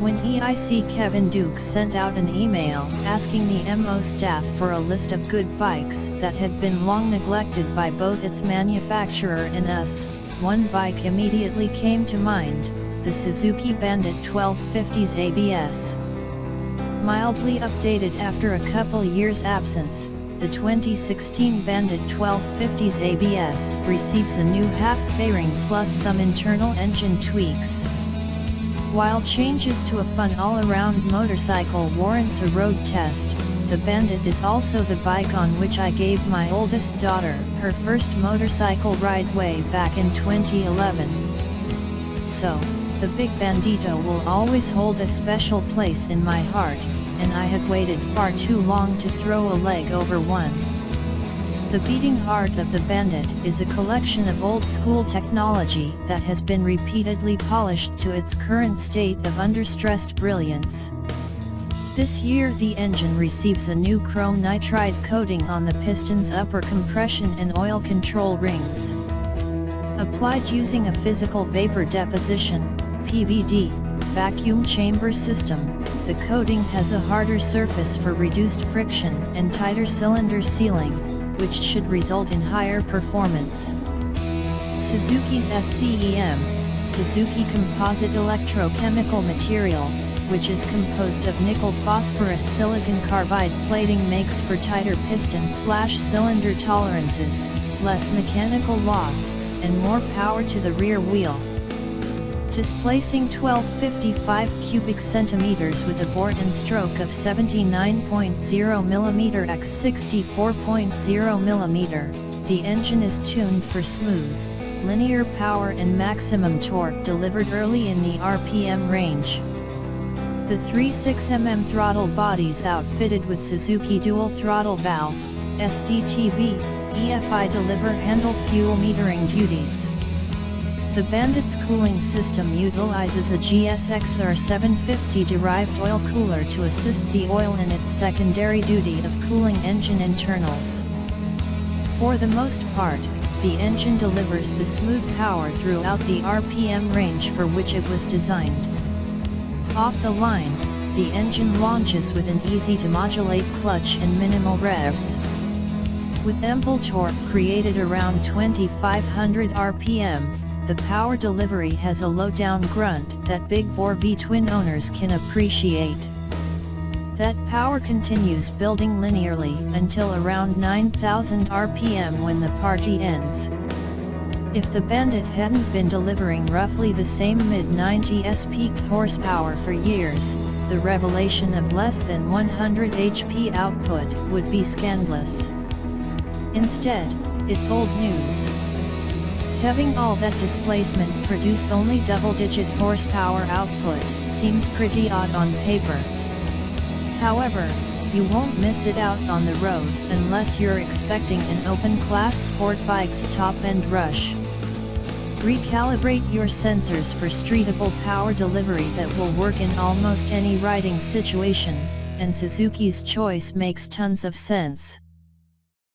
When EIC Kevin Duke sent out an email asking the MO staff for a list of good bikes that had been long neglected by both its manufacturer and us, one bike immediately came to mind, the Suzuki Bandit 1250's ABS. Mildly updated after a couple years' absence, the 2016 Bandit 1250's ABS receives a new half fairing plus some internal engine tweaks. While changes to a fun all-around motorcycle warrants a road test, the Bandit is also the bike on which I gave my oldest daughter her first motorcycle ride way back in 2011. So, the big Bandito will always hold a special place in my heart, and I had waited far too long to throw a leg over one. The beating heart of the Bandit is a collection of old-school technology that has been repeatedly polished to its current state of under-stressed brilliance. This year the engine receives a new chrome nitride coating on the piston's upper compression and oil control rings. Applied using a physical vapor deposition (PVD) vacuum chamber system, the coating has a harder surface for reduced friction and tighter cylinder sealing, which should result in higher performance. Suzuki's SCEM, Suzuki Composite Electrochemical Material, which is composed of nickel phosphorus silicon carbide plating, makes for tighter piston/cylinder tolerances, less mechanical loss, and more power to the rear wheel. Displacing 1255 cubic centimeters with a bore and stroke of 79.0 mm x 64.0 mm, the engine is tuned for smooth, linear power and maximum torque delivered early in the RPM range. The 3.6mm throttle body's outfitted with Suzuki dual throttle valve, SDTV, EFI deliver handle fuel metering duties. The Bandit's cooling system utilizes a GSX-R 750 derived oil cooler to assist the oil in its secondary duty of cooling engine internals. For the most part, the engine delivers the smooth power throughout the RPM range for which it was designed. Off the line, the engine launches with an easy-to-modulate clutch and minimal revs. With ample torque created around 2500 RPM, the power delivery has a low-down grunt that big-bore V-twin owners can appreciate. That power continues building linearly until around 9000 RPM when the party ends. If the Bandit hadn't been delivering roughly the same mid-90s peak horsepower for years, the revelation of less than 100 HP output would be scandalous. Instead, it's old news. Having all that displacement produce only double-digit horsepower output seems pretty odd on paper. However, you won't miss it out on the road unless you're expecting an open-class sport bike's top-end rush. Recalibrate your sensors for streetable power delivery that will work in almost any riding situation, and Suzuki's choice makes tons of sense.